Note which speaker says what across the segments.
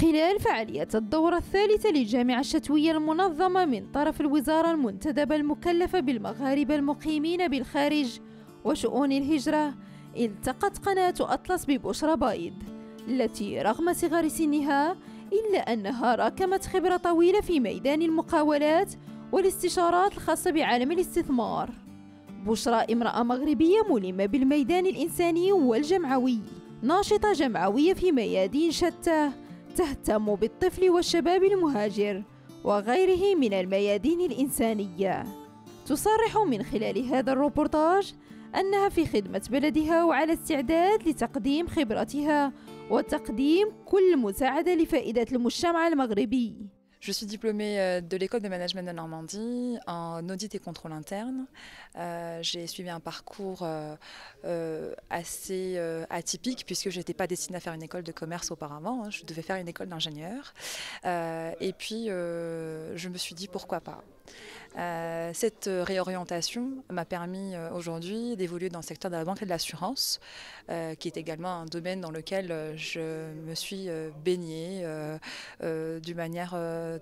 Speaker 1: خلال فعالية الدورة الثالثة للجامعة الشتوية المنظمة من طرف الوزارة المنتدبة المكلفة بالمغاربة المقيمين بالخارج وشؤون الهجرة، التقت قناة أطلس ببشرى بايد، التي رغم صغر سنها إلا أنها راكمت خبرة طويلة في ميدان المقاولات والاستشارات الخاصة بعالم الاستثمار. بشرى امرأة مغربية ملمة بالميدان الإنساني والجمعوي، ناشطة جمعوية في ميادين شتى، تهتم بالطفل والشباب المهاجر وغيره من الميادين الإنسانية. تصرح من خلال هذا الروبورتاج أنها في خدمة بلدها وعلى استعداد لتقديم خبرتها وتقديم كل مساعدة لفائدة المجتمع المغربي.
Speaker 2: Je suis diplômée de l'école de management de Normandie en audit et contrôle interne. J'ai suivi un parcours assez atypique puisque je n'étais pas destinée à faire une école de commerce auparavant, je devais faire une école d'ingénieur. Et puis je me suis dit pourquoi pas. Cette réorientation m'a permis aujourd'hui d'évoluer dans le secteur de la banque et de l'assurance, qui est également un domaine dans lequel je me suis baignée d'une manière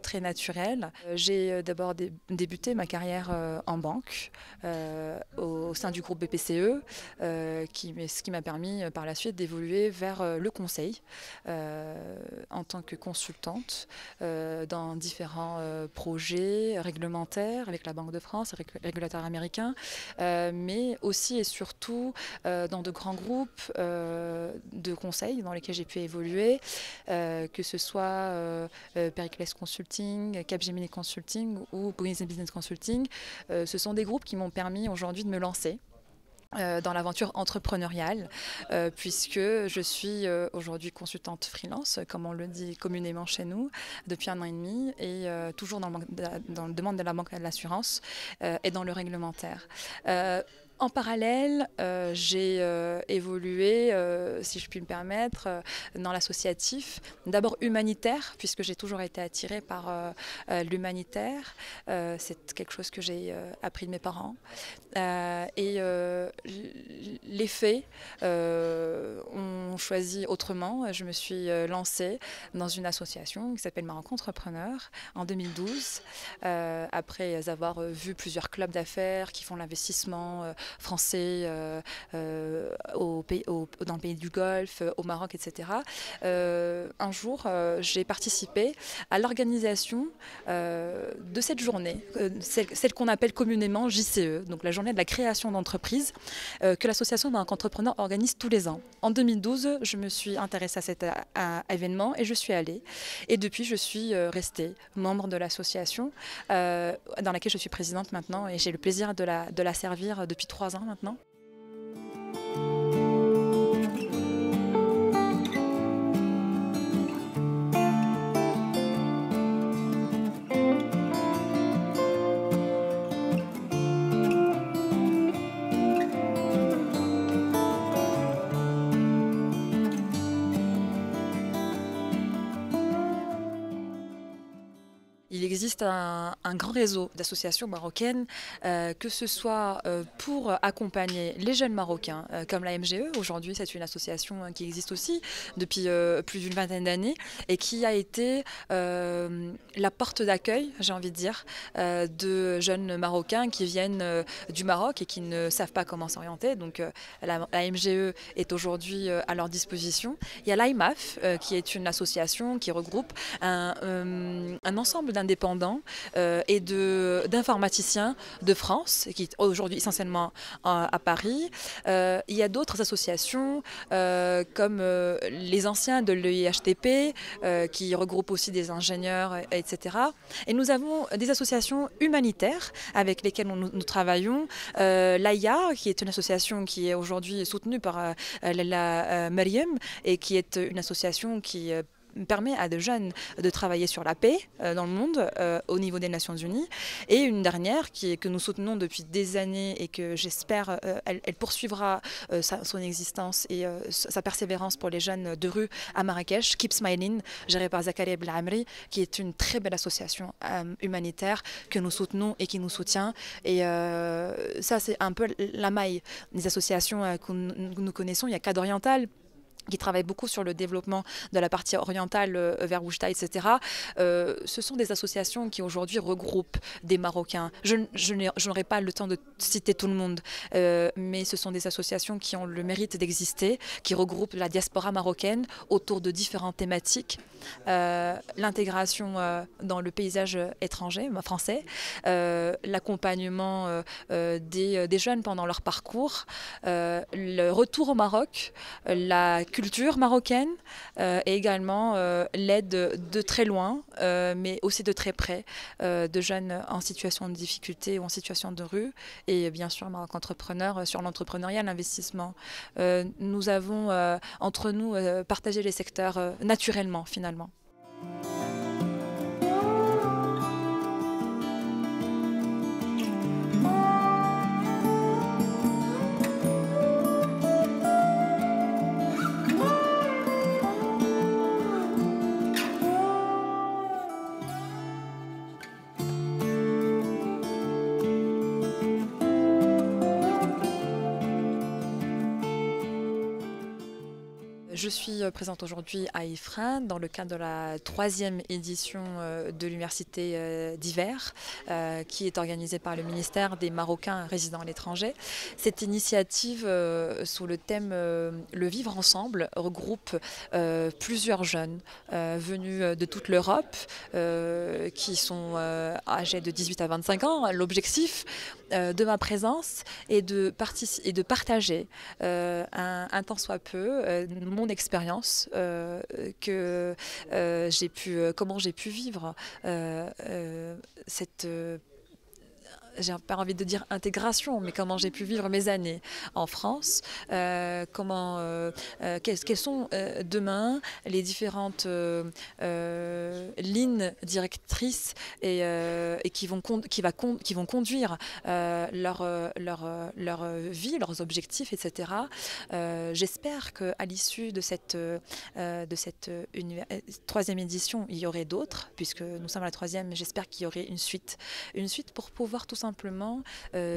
Speaker 2: très naturelle. J'ai d'abord débuté ma carrière en banque au sein du groupe BPCE, ce qui m'a permis par la suite d'évoluer vers le conseil en tant que consultante dans différents projets réglementaires avec la Banque de France, régulateur américain, mais aussi et surtout dans de grands groupes de conseil dans lesquels j'ai pu évoluer, que ce soit Pericles Consulting, Capgemini Consulting ou Business Consulting. Ce sont des groupes qui m'ont permis aujourd'hui de me lancer dans l'aventure entrepreneuriale, puisque je suis aujourd'hui consultante freelance, comme on le dit communément chez nous, depuis 1 an et demi, et toujours dans le domaine de la banque et de l'assurance et dans le réglementaire. En parallèle, j'ai évolué, si je puis me permettre, dans l'associatif, d'abord humanitaire, puisque j'ai toujours été attirée par l'humanitaire. C'est quelque chose que j'ai appris de mes parents. Et les faits ont choisi autrement. Je me suis lancée dans une association qui s'appelle Maroc Entrepreneur en 2012, après avoir vu plusieurs clubs d'affaires qui font l'investissement français dans le pays du Golfe, au Maroc, etc. Un jour, j'ai participé à l'organisation de cette journée, celle qu'on appelle communément JCE, donc la journée de la création d'entreprise, que l'association Maroc Entrepreneur organise tous les ans. En 2012, je me suis intéressée à cet événement et je suis allée. Et depuis, je suis restée membre de l'association dans laquelle je suis présidente maintenant et j'ai le plaisir de la servir depuis 3 ans maintenant. Il existe un grand réseau d'associations marocaines, que ce soit pour accompagner les jeunes Marocains, comme la MGE. Aujourd'hui, c'est une association qui existe aussi depuis plus d'une vingtaine d'années et qui a été la porte d'accueil, j'ai envie de dire, de jeunes Marocains qui viennent du Maroc et qui ne savent pas comment s'orienter. Donc la MGE est aujourd'hui à leur disposition. Il y a l'IMAF, qui est une association qui regroupe un ensemble d'indépendants et d'informaticiens de France, qui est aujourd'hui essentiellement à Paris. Il y a d'autres associations comme les anciens de l'EIHTP, qui regroupent aussi des ingénieurs, etc. Et nous avons des associations humanitaires avec lesquelles nous travaillons. L'AIA, qui est une association qui est aujourd'hui soutenue par la Mariam et qui est une association qui permet à des jeunes de travailler sur la paix dans le monde au niveau des Nations Unies. Et une dernière que nous soutenons depuis des années et que j'espère elle poursuivra son existence et sa persévérance pour les jeunes de rue à Marrakech, Keep Smiling, gérée par Zakaria Belamri, qui est une très belle association humanitaire que nous soutenons et qui nous soutient. Et ça, c'est un peu la maille des associations que nous connaissons. Il y a Cadre Oriental, qui travaillent beaucoup sur le développement de la partie orientale vers Oujda, etc. Ce sont des associations qui aujourd'hui regroupent des Marocains. Je n'aurai pas le temps de citer tout le monde, mais ce sont des associations qui ont le mérite d'exister, qui regroupent la diaspora marocaine autour de différentes thématiques. L'intégration dans le paysage étranger, français, l'accompagnement des jeunes pendant leur parcours, le retour au Maroc, la culture marocaine et également l'aide de très loin, mais aussi de très près, de jeunes en situation de difficulté ou en situation de rue, et bien sûr Maroc Entrepreneur sur l'entrepreneuriat, l'investissement. Nous avons entre nous partagé les secteurs naturellement finalement. Je suis présente aujourd'hui à Ifrane dans le cadre de la 3e édition de l'université d'hiver qui est organisée par le ministère des Marocains résidant à l'étranger. Cette initiative sous le thème Le vivre ensemble regroupe plusieurs jeunes venus de toute l'Europe qui sont âgés de 18 à 25 ans. L'objectif de ma présence est de partager un tant soit peu mon expérience, comment j'ai pu vivre cette j'ai pas envie de dire intégration, mais comment j'ai pu vivre mes années en France, quelles sont demain les différentes lignes directrices et qui vont conduire leur vie, leurs objectifs, etc. J'espère qu'à l'issue de cette 3e édition, il y aurait d'autres, puisque nous sommes à la 3e, mais j'espère qu'il y aurait une suite pour pouvoir tout simplement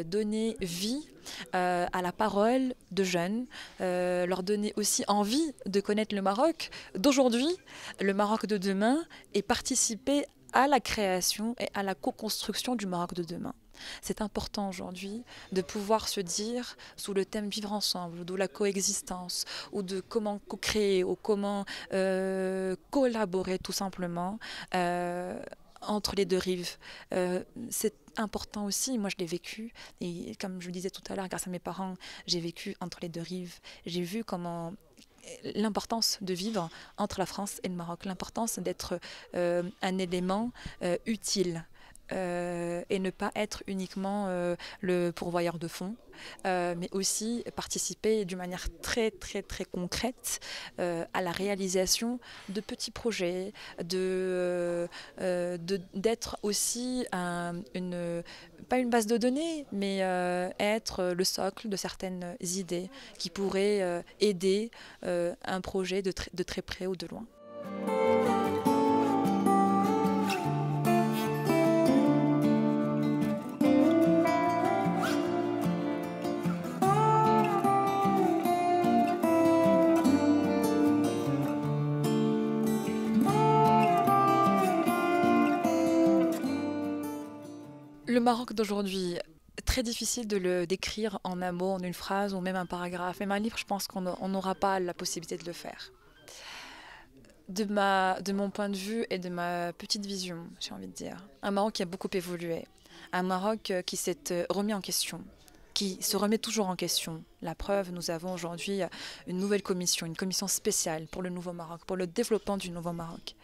Speaker 2: donner vie à la parole de jeunes, leur donner aussi envie de connaître le Maroc d'aujourd'hui, le Maroc de demain, et participer à la création et à la co-construction du Maroc de demain. C'est important aujourd'hui de pouvoir se dire, sous le thème vivre ensemble, ou de la coexistence, ou de comment co-créer, ou comment collaborer tout simplement entre les deux rives. C'est important aussi, moi je l'ai vécu, et comme je le disais tout à l'heure, grâce à mes parents, j'ai vécu entre les deux rives. J'ai vu comment l'importance de vivre entre la France et le Maroc, l'importance d'être un élément utile. Et ne pas être uniquement le pourvoyeur de fonds, mais aussi participer d'une manière très concrète à la réalisation de petits projets, d'être aussi pas une base de données, mais être le socle de certaines idées qui pourraient aider un projet de très près ou de loin. Le Maroc d'aujourd'hui, très difficile de le décrire en un mot, en une phrase ou même un paragraphe. Même un livre, je pense qu'on n'aura pas la possibilité de le faire. De mon point de vue et de ma petite vision, j'ai envie de dire. Un Maroc qui a beaucoup évolué. Un Maroc qui s'est remis en question, qui se remet toujours en question. La preuve, nous avons aujourd'hui une nouvelle commission, une commission spéciale pour le Nouveau Maroc, pour le développement du Nouveau Maroc.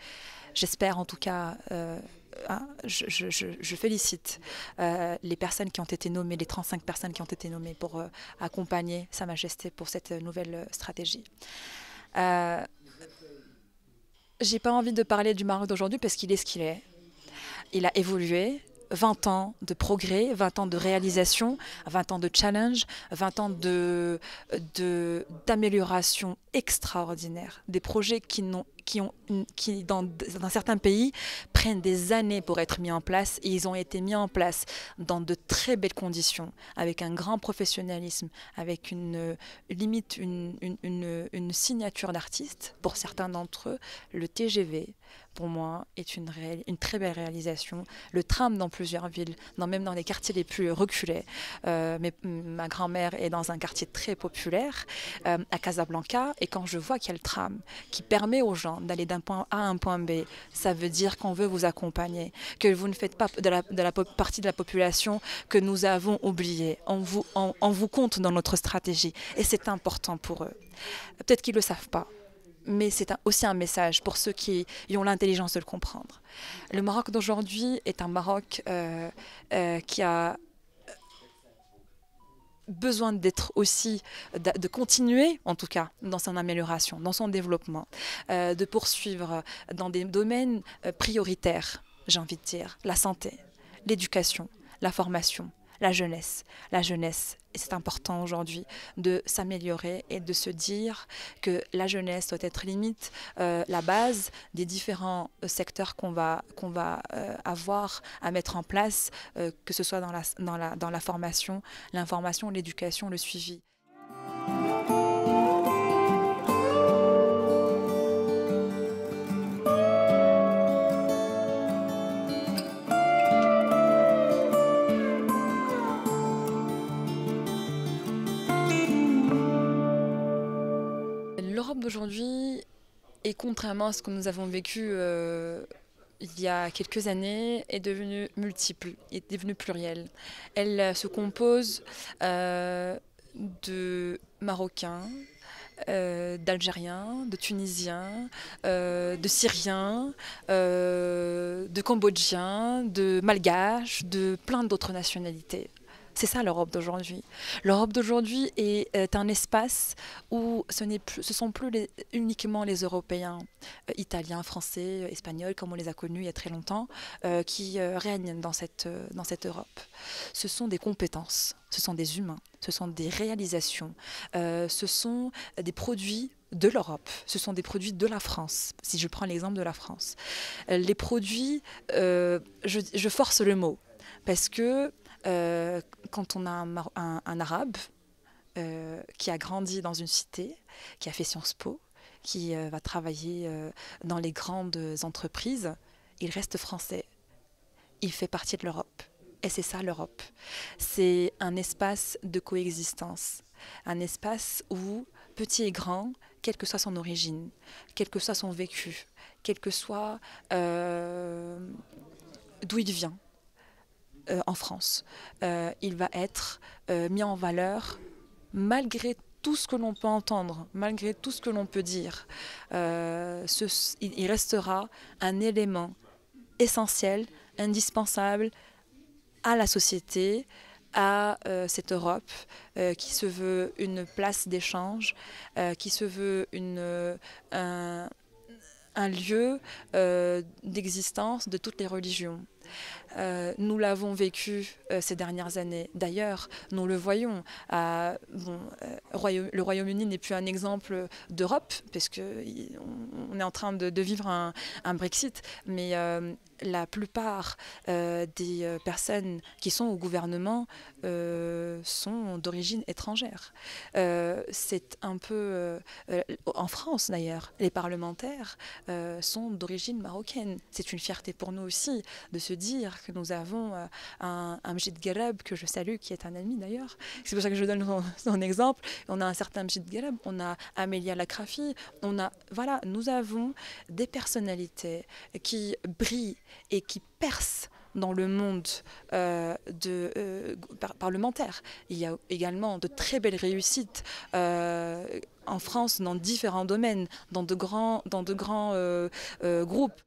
Speaker 2: J'espère en tout cas... je félicite les personnes qui ont été nommées, les 35 personnes qui ont été nommées pour accompagner Sa Majesté pour cette nouvelle stratégie. J'ai pas envie de parler du Maroc d'aujourd'hui parce qu'il est ce qu'il est. Il a évolué. 20 ans de progrès, 20 ans de réalisation, 20 ans de challenge, 20 ans d'amélioration extraordinaire. Des projets qui qui dans certains pays, prennent des années pour être mis en place, et ils ont été mis en place dans de très belles conditions, avec un grand professionnalisme, avec une signature d'artiste. Pour certains d'entre eux, le TGV, pour moi, est une très belle réalisation. Le tram dans plusieurs villes, même dans les quartiers les plus reculés. Ma grand-mère est dans un quartier très populaire, à Casablanca, et quand je vois qu'il y a le tram qui permet aux gens d'aller d'un point A à un point B, ça veut dire qu'on veut vous accompagner, que vous ne faites pas de la partie de la population que nous avons oubliée. On vous compte dans notre stratégie, et c'est important pour eux. Peut-être qu'ils ne le savent pas, mais c'est aussi un message pour ceux qui ont l'intelligence de le comprendre. Le Maroc d'aujourd'hui est un Maroc qui a besoin d'être aussi, de continuer en tout cas dans son amélioration, dans son développement, de poursuivre dans des domaines prioritaires, j'ai envie de dire, la santé, l'éducation, la formation, la jeunesse. Et c'est important aujourd'hui de s'améliorer et de se dire que la jeunesse doit être limite la base des différents secteurs qu'on va avoir à mettre en place, que ce soit dans la formation, l'information, l'éducation, le suivi. L'Europe d'aujourd'hui, et contrairement à ce que nous avons vécu il y a quelques années, est devenue multiple, est devenue plurielle. Elle se compose de Marocains, d'Algériens, de Tunisiens, de Syriens, de Cambodgiens, de Malgaches, de plein d'autres nationalités. C'est ça l'Europe d'aujourd'hui. L'Europe d'aujourd'hui est un espace où ce sont plus uniquement les Européens, italiens, français, espagnols, comme on les a connus il y a très longtemps, qui règnent dans cette Europe. Ce sont des compétences, ce sont des humains, ce sont des réalisations, ce sont des produits de l'Europe, ce sont des produits de la France, si je prends l'exemple de la France. Les produits, je force le mot, parce que quand on a un arabe qui a grandi dans une cité, qui a fait Sciences Po, qui va travailler dans les grandes entreprises, il reste français. Il fait partie de l'Europe. Et c'est ça l'Europe. C'est un espace de coexistence. Un espace où, petit et grand, quelle que soit son origine, quel que soit son vécu, quel que soit d'où il vient, en France, il va être mis en valeur malgré tout ce que l'on peut entendre, malgré tout ce que l'on peut dire. Il restera un élément essentiel, indispensable à la société, à cette Europe qui se veut une place d'échange, qui se veut un lieu d'existence de toutes les religions. Nous l'avons vécu ces dernières années. D'ailleurs, nous le voyons. Le Royaume-Uni n'est plus un exemple d'Europe, parce qu'on est en train de vivre un Brexit, mais la plupart des personnes qui sont au gouvernement sont d'origine étrangère. C'est un peu... en France, d'ailleurs, les parlementaires sont d'origine marocaine. C'est une fierté pour nous aussi de se dire que nous avons un Mjid Galab, que je salue, qui est un ami d'ailleurs. C'est pour ça que je donne son exemple. On a un certain Mjid Galab, on a Amélia Lakrafi, nous avons des personnalités qui brillent et qui percent dans le monde parlementaire. Il y a également de très belles réussites en France dans différents domaines, dans de grands groupes.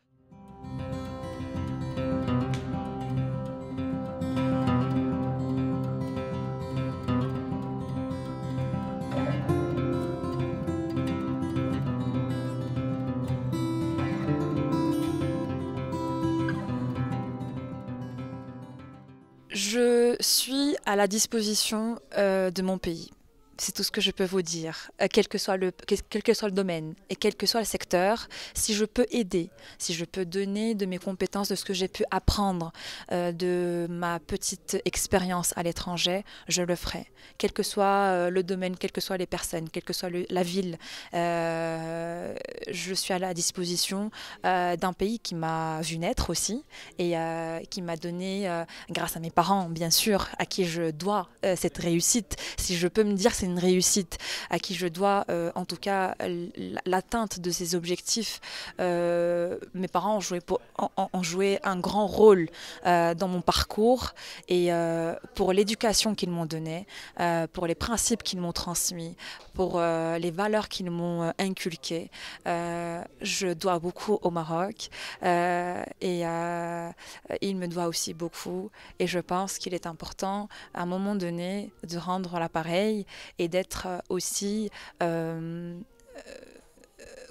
Speaker 2: Je suis à la disposition de mon pays C'est tout ce que je peux vous dire, quel que soit le domaine et quel que soit le secteur. Si je peux aider, si je peux donner de mes compétences, de ce que j'ai pu apprendre, de ma petite expérience à l'étranger, je le ferai. Quel que soit le domaine, quelles que soient les personnes, quelle que soit la ville, je suis à la disposition d'un pays qui m'a vu naître aussi et qui m'a donné, grâce à mes parents bien sûr, à qui je dois cette réussite. Si je peux me dire c'est une réussite, à qui je dois en tout cas l'atteinte de ces objectifs. Mes parents ont joué un grand rôle dans mon parcours et pour l'éducation qu'ils m'ont donnée, pour les principes qu'ils m'ont transmis, pour les valeurs qu'ils m'ont inculquées. Je dois beaucoup au Maroc et il me doit aussi beaucoup, et je pense qu'il est important à un moment donné de rendre l'appareil et d'être aussi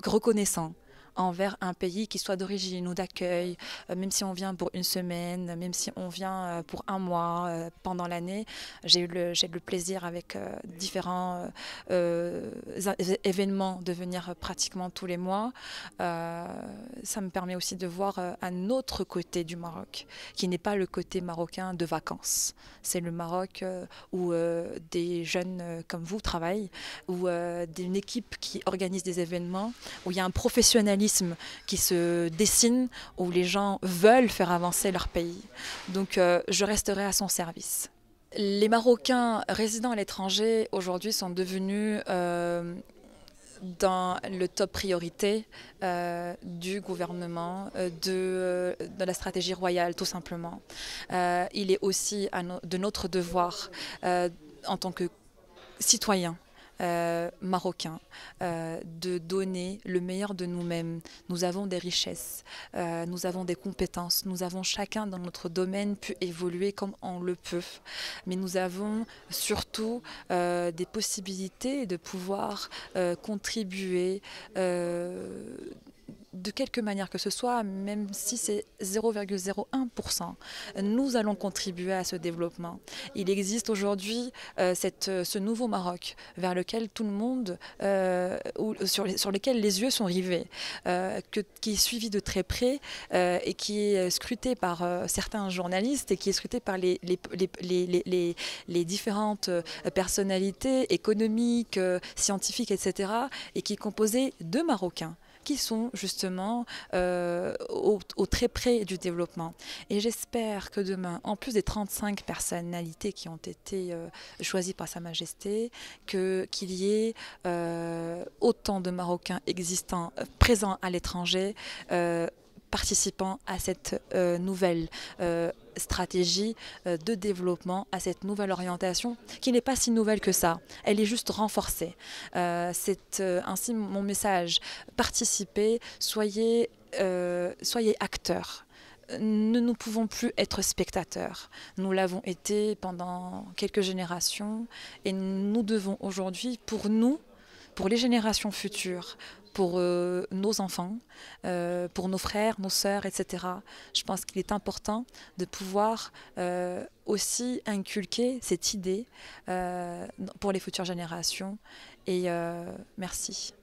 Speaker 2: reconnaissant envers un pays qui soit d'origine ou d'accueil, même si on vient pour une semaine, même si on vient pour un mois pendant l'année. J'ai eu le plaisir avec différents événements de venir pratiquement tous les mois. Ça me permet aussi de voir un autre côté du Maroc, qui n'est pas le côté marocain de vacances. C'est le Maroc où des jeunes comme vous travaillent, où une équipe qui organise des événements, où il y a un professionnalisme qui se dessine, où les gens veulent faire avancer leur pays. Donc je resterai à son service. Les Marocains résidant à l'étranger aujourd'hui sont devenus dans le top priorité du gouvernement, de la stratégie royale tout simplement. Il est aussi de notre devoir en tant que citoyens marocains de donner le meilleur de nous-mêmes. Nous avons des richesses, nous avons des compétences, nous avons chacun dans notre domaine pu évoluer comme on le peut, mais nous avons surtout des possibilités de pouvoir contribuer de quelque manière que ce soit, même si c'est 0,01%, nous allons contribuer à ce développement. Il existe aujourd'hui ce nouveau Maroc vers lequel tout le monde, sur lequel les yeux sont rivés, qui est suivi de très près et qui est scruté par certains journalistes et qui est scruté par les différentes personnalités économiques, scientifiques, etc., et qui est composé de Marocains qui sont justement au très près du développement. Et j'espère que demain, en plus des 35 personnalités qui ont été choisies par Sa Majesté, qu'il y ait autant de Marocains existants, présents à l'étranger, participant à cette nouvelle stratégie de développement, à cette nouvelle orientation qui n'est pas si nouvelle que ça, elle est juste renforcée. C'est ainsi mon message: participez, soyez acteurs. Nous ne pouvons plus être spectateurs. Nous l'avons été pendant quelques générations et nous devons aujourd'hui, pour les générations futures, pour nos enfants, pour nos frères, nos sœurs, etc. Je pense qu'il est important de pouvoir aussi inculquer cette idée pour les futures générations. Et merci.